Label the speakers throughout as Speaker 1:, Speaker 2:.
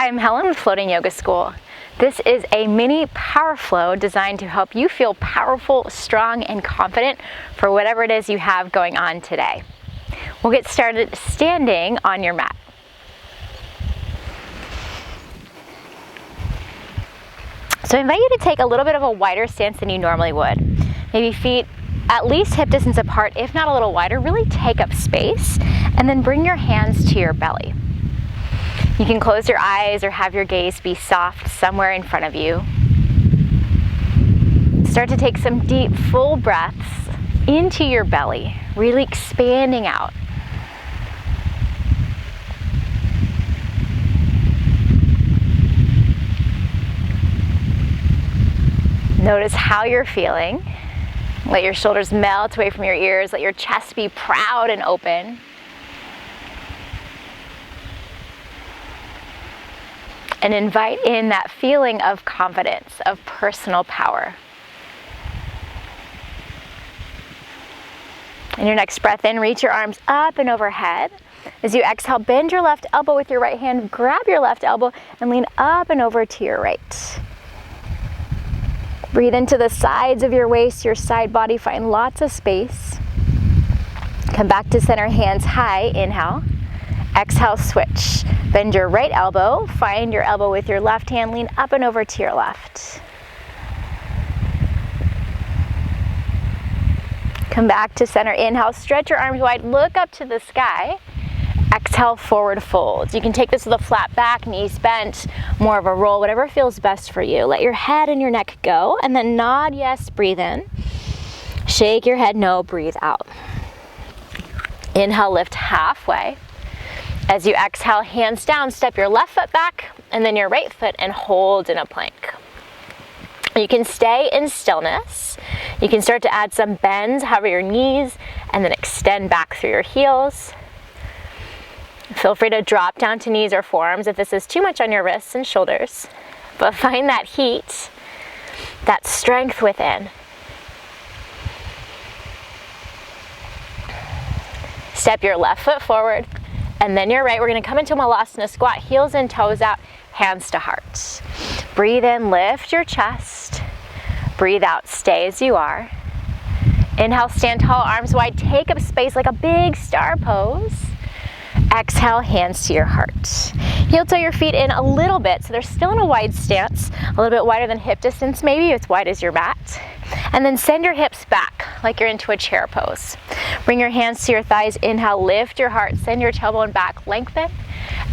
Speaker 1: Hi, I'm Helen with Floating Yoga School. This is a mini power flow designed to help you feel powerful, strong, and confident for whatever it is you have going on today. We'll get started standing on your mat. So I invite you to take a little bit of a wider stance than you normally would. Maybe feet at least hip distance apart, if not a little wider. Really take up space, and then bring your hands to your belly. You can close your eyes or have your gaze be soft somewhere in front of you. Start to take some deep, full breaths into your belly, really expanding out. Notice how you're feeling. Let your shoulders melt away from your ears. Let your chest be proud and open. And invite in that feeling of confidence, of personal power. In your next breath in, reach your arms up and overhead. As you exhale, bend your left elbow with your right hand, grab your left elbow, and lean up and over to your right. Breathe into the sides of your waist, your side body, find lots of space. Come back to center, hands high, inhale. Exhale, switch. Bend your right elbow, find your elbow with your left hand, lean up and over to your left. Come back to center, inhale, stretch your arms wide, look up to the sky. Exhale, forward fold. You can take this with a flat back, knees bent, more of a roll, whatever feels best for you. Let your head and your neck go, and then nod yes, breathe in. Shake your head no, breathe out. Inhale, lift halfway. As you exhale, hands down, step your left foot back and then your right foot and hold in a plank. You can stay in stillness. You can start to add some bends, hover your knees, and then extend back through your heels. Feel free to drop down to knees or forearms if this is too much on your wrists and shoulders. But find that heat, that strength within. Step your left foot forward. And then your right, we're gonna come into Malasana squat, heels and toes out, hands to heart. Breathe in, lift your chest. Breathe out, stay as you are. Inhale, stand tall, arms wide, take up space like a big star pose. Exhale, hands to your heart. Heel toe your feet in a little bit, so they're still in a wide stance, a little bit wider than hip distance, maybe as wide as your mat. And then send your hips back like you're into a chair pose. Bring your hands to your thighs, inhale, lift your heart, send your tailbone back, lengthen.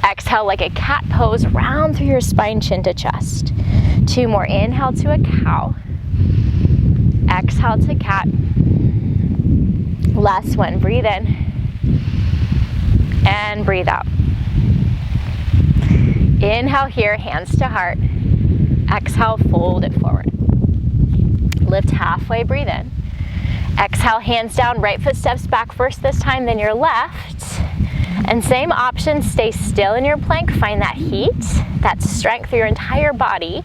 Speaker 1: Exhale like a cat pose, round through your spine, chin to chest. Two more, inhale to a cow. Exhale to cat. Last one, breathe in. And breathe out. Inhale here, hands to heart. Exhale, fold it forward. Lift halfway, breathe in. Exhale, hands down, right foot steps back first this time, then your left. And same option, stay still in your plank, find that heat, that strength through your entire body.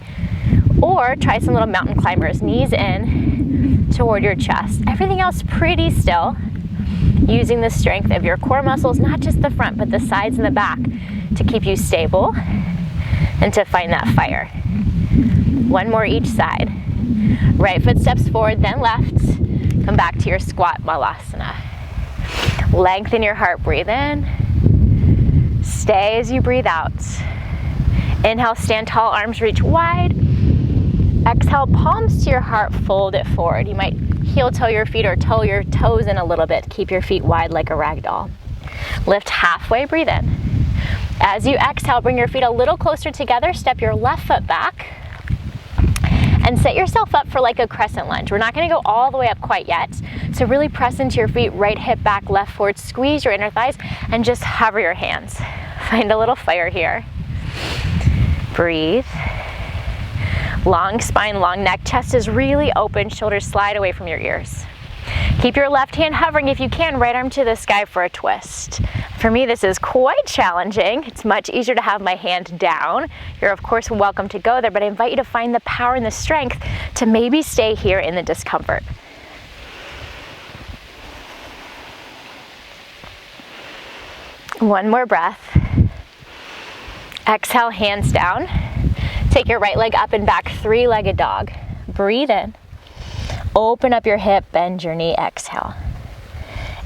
Speaker 1: Or try some little mountain climbers, knees in toward your chest. Everything else pretty still. Using the strength of your core muscles, not just the front, but the sides and the back to keep you stable and to find that fire. One more each side. Right foot steps forward, then left. Come back to your squat Malasana. Lengthen your heart, breathe in. Stay as you breathe out. Inhale, stand tall, arms reach wide. Exhale, palms to your heart, fold it forward. You might heel toe your feet or toe your toes in a little bit. Keep your feet wide like a rag doll. Lift halfway, breathe in. As you exhale, bring your feet a little closer together. Step your left foot back and set yourself up for like a crescent lunge. We're not gonna go all the way up quite yet. So really press into your feet, right hip back, left forward, squeeze your inner thighs and just hover your hands. Find a little fire here. Breathe. Long spine, long neck, chest is really open, shoulders slide away from your ears. Keep your left hand hovering if you can, right arm to the sky for a twist. For me, this is quite challenging. It's much easier to have my hand down. You're of course welcome to go there, but I invite you to find the power and the strength to maybe stay here in the discomfort. One more breath. Exhale, hands down. Take your right leg up and back, three-legged dog. Breathe in. Open up your hip, bend your knee, exhale.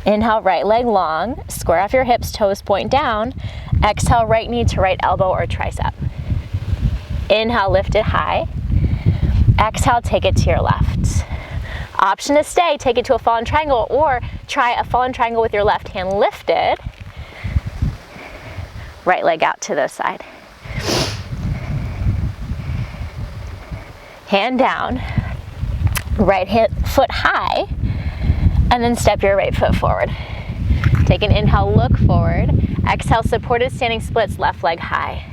Speaker 1: Inhale, right leg long, square off your hips, toes point down. Exhale, right knee to right elbow or tricep. Inhale, lift it high. Exhale, take it to your left. Option to stay, take it to a fallen triangle, or try a fallen triangle with your left hand lifted. Right leg out to the side. Hand down, right foot high, and then step your right foot forward. Take an inhale, look forward. Exhale, supported standing splits, left leg high.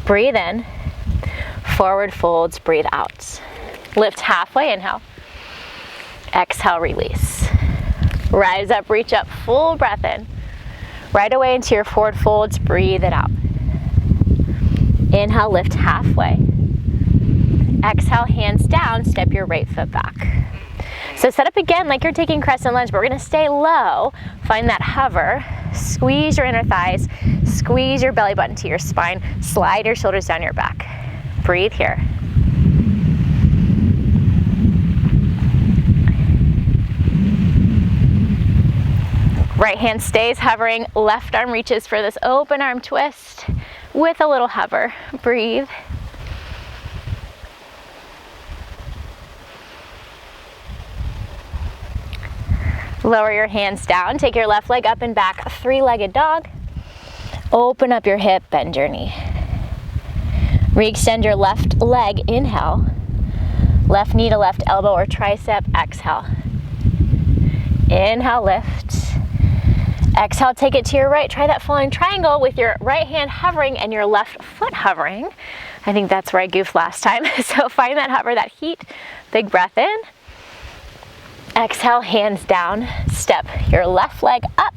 Speaker 1: Breathe in, forward folds, breathe out. Lift halfway, inhale. Exhale, release. Rise up, reach up, full breath in. Right away into your forward folds, breathe it out. Inhale, lift halfway. Exhale, hands down, step your right foot back. So set up again like you're taking crescent lunge, but we're gonna stay low. Find that hover, squeeze your inner thighs, squeeze your belly button to your spine, slide your shoulders down your back. Breathe here. Right hand stays hovering, left arm reaches for this open arm twist with a little hover. Breathe. Lower your hands down, take your left leg up and back, three-legged dog. Open up your hip, bend your knee. Re-extend your left leg, inhale. Left knee to left elbow or tricep, exhale. Inhale, lift. Exhale, take it to your right. Try that falling triangle with your right hand hovering and your left foot hovering. I think that's where I goofed last time. So find that hover, that heat. Big breath in. Exhale, hands down. Step your left leg up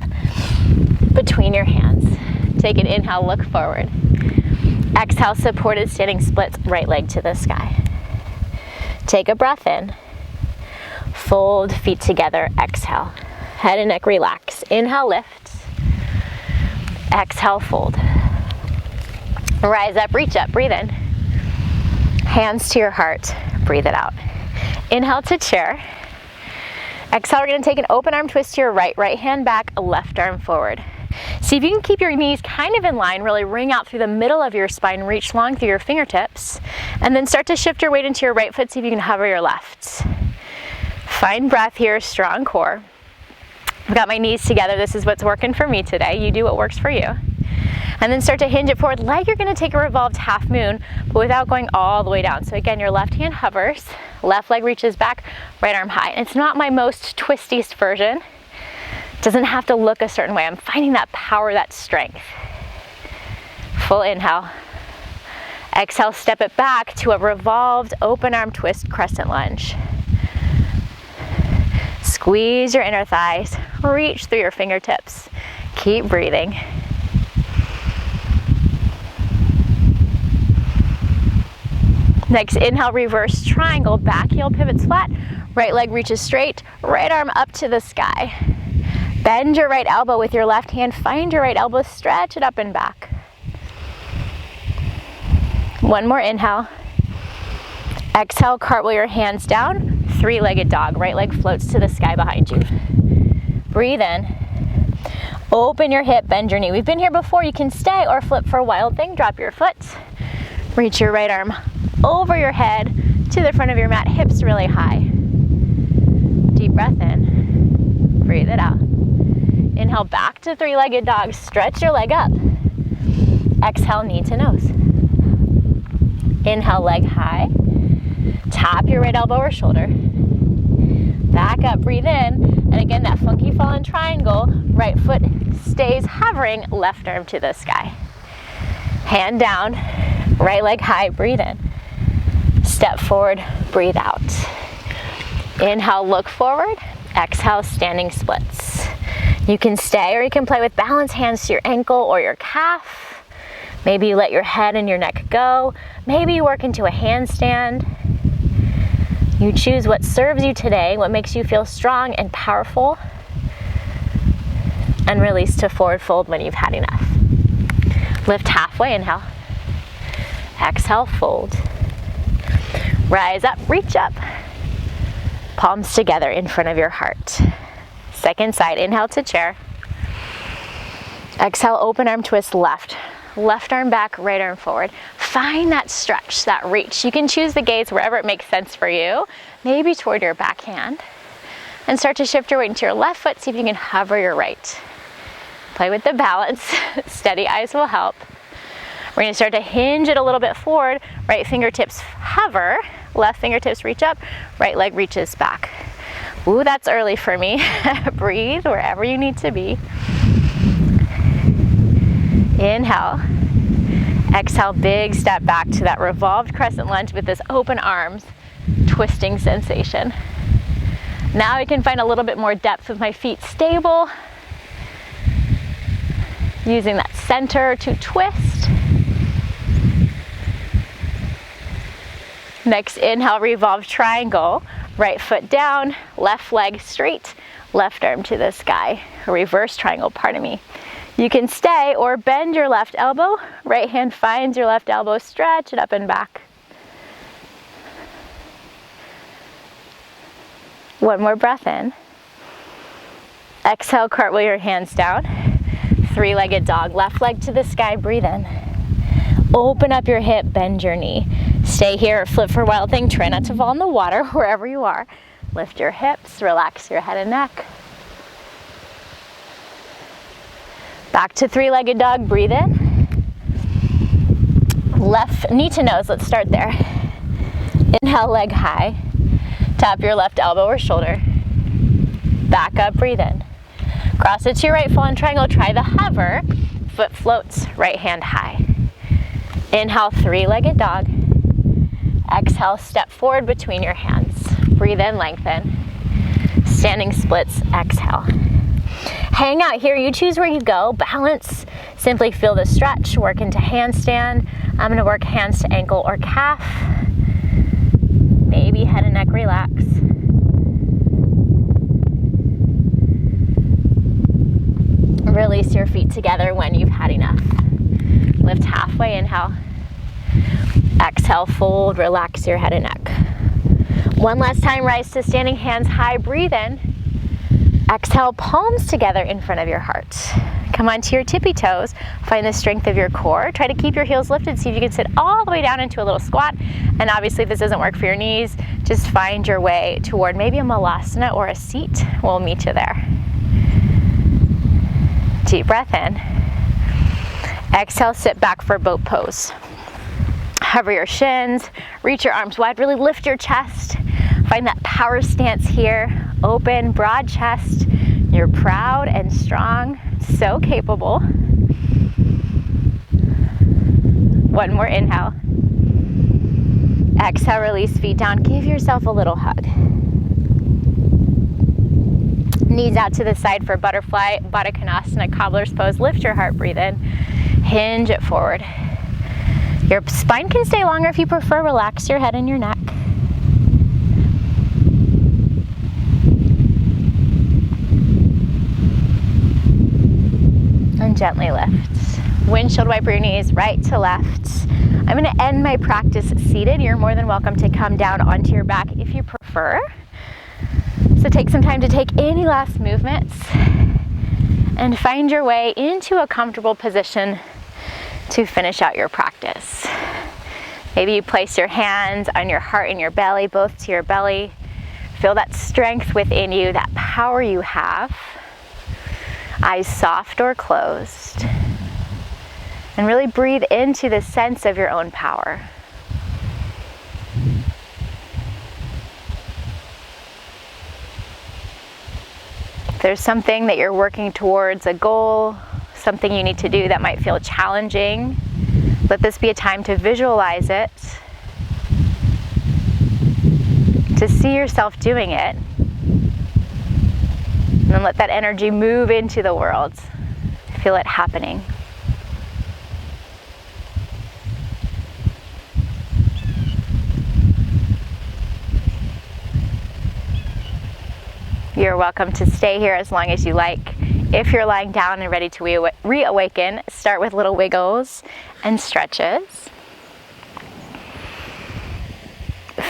Speaker 1: between your hands. Take an inhale, look forward. Exhale, supported standing splits, right leg to the sky. Take a breath in. Fold feet together, exhale. Head and neck relax. Inhale, lift. Exhale, fold. Rise up, reach up, breathe in. Hands to your heart, breathe it out. Inhale to chair. Exhale, we're gonna take an open arm twist to your right, right hand back, left arm forward. See if you can keep your knees kind of in line, really ring out through the middle of your spine, reach long through your fingertips, and then start to shift your weight into your right foot, see if you can hover your left. Find breath here, strong core. I've got my knees together, this is what's working for me today. You do what works for you. And then start to hinge it forward like you're gonna take a revolved half moon, but without going all the way down. So again, your left hand hovers, left leg reaches back, right arm high. And it's not my most twistiest version. It doesn't have to look a certain way. I'm finding that power, that strength. Full inhale. Exhale, step it back to a revolved open arm twist crescent lunge. Squeeze your inner thighs, reach through your fingertips. Keep breathing. Next, inhale, reverse triangle, back heel pivots flat, right leg reaches straight, right arm up to the sky. Bend your right elbow with your left hand, find your right elbow, stretch it up and back. One more inhale. Exhale, cartwheel your hands down, three-legged dog, right leg floats to the sky behind you. Breathe in. Open your hip, bend your knee. We've been here before, you can stay or flip for a wild thing, drop your foot. Reach your right arm over your head to the front of your mat, hips really high. Deep breath in, breathe it out. Inhale, back to three-legged dog, stretch your leg up. Exhale, knee to nose. Inhale, leg high. Tap your right elbow or shoulder. Back up, breathe in. And again, that funky fallen triangle, right foot stays hovering, left arm to the sky. Hand down, right leg high, breathe in. Step forward, breathe out. Inhale, look forward. Exhale, standing splits. You can stay or you can play with balance, hands to your ankle or your calf. Maybe you let your head and your neck go. Maybe you work into a handstand. You choose what serves you today, what makes you feel strong and powerful. And release to forward fold when you've had enough. Lift halfway, inhale. Exhale, fold. Rise up, reach up. Palms together in front of your heart. Second side, inhale to chair. Exhale, open arm twist left. Left arm back, right arm forward. Find that stretch, that reach. You can choose the gaze wherever it makes sense for you, maybe toward your backhand. And start to shift your weight into your left foot, see if you can hover your right. Play with the balance. Steady eyes will help. We're gonna start to hinge it a little bit forward. Right fingertips hover, left fingertips reach up, right leg reaches back. Ooh, that's early for me. Breathe wherever you need to be. Inhale. Exhale, big step back to that revolved crescent lunge with this open arms, twisting sensation. Now I can find a little bit more depth with my feet stable. Using that center to twist. Next, inhale, revolve triangle. Right foot down, left leg straight, left arm to the sky. A reverse triangle, pardon me. You can stay or bend your left elbow. Right hand finds your left elbow, stretch it up and back. One more breath in. Exhale, cartwheel your hands down. Three-legged dog, left leg to the sky, breathe in. Open up your hip, bend your knee. Stay here, flip for wild thing, try not to fall in the water wherever you are. Lift your hips, relax your head and neck. Back to three-legged dog, breathe in. Left knee to nose, let's start there. Inhale, leg high. Tap your left elbow or shoulder. Back up, breathe in. Cross it to your right, fallen triangle, try the hover. Foot floats, right hand high. Inhale, three-legged dog. Exhale, step forward between your hands. Breathe in, lengthen. Standing splits, exhale. Hang out here, you choose where you go. Balance, simply feel the stretch. Work into handstand. I'm gonna work hands to ankle or calf. Maybe head and neck relax. Release your feet together when you've had enough. Lift halfway, inhale. Exhale, fold, relax your head and neck. One last time, rise to standing, hands high, breathe in. Exhale, palms together in front of your heart. Come onto your tippy toes, find the strength of your core. Try to keep your heels lifted, see if you can sit all the way down into a little squat. And obviously if this doesn't work for your knees, just find your way toward maybe a malasana or a seat. We'll meet you there. Deep breath in. Exhale, sit back for boat pose. Hover your shins, reach your arms wide, really lift your chest. Find that power stance here. Open, broad chest. You're proud and strong, so capable. One more inhale. Exhale, release feet down. Give yourself a little hug. Knees out to the side for butterfly, Baddha Konasana, cobbler's pose. Lift your heart, breathe in. Hinge it forward. Your spine can stay longer if you prefer. Relax your head and your neck. And gently lift. Windshield wiper your knees right to left. I'm going to end my practice seated. You're more than welcome to come down onto your back if you prefer. So take some time to take any last movements and find your way into a comfortable position to finish out your practice. Maybe you place your hands on your heart and your belly, both to your belly. Feel that strength within you, that power you have. Eyes soft or closed. And really breathe into the sense of your own power. If there's something that you're working towards, a goal, something you need to do that might feel challenging, let this be a time to visualize it, to see yourself doing it, and then let that energy move into the world. Feel it happening. You're welcome to stay here as long as you like. If you're lying down and ready to reawaken, start with little wiggles and stretches.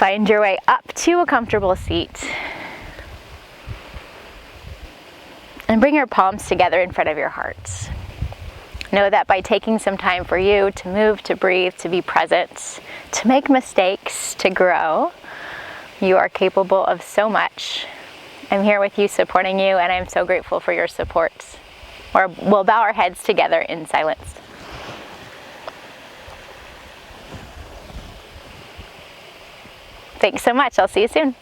Speaker 1: Find your way up to a comfortable seat. And bring your palms together in front of your heart. Know that by taking some time for you to move, to breathe, to be present, to make mistakes, to grow, you are capable of so much. I'm here with you, supporting you, and I'm so grateful for your support. Or we'll bow our heads together in silence. Thanks so much. I'll see you soon.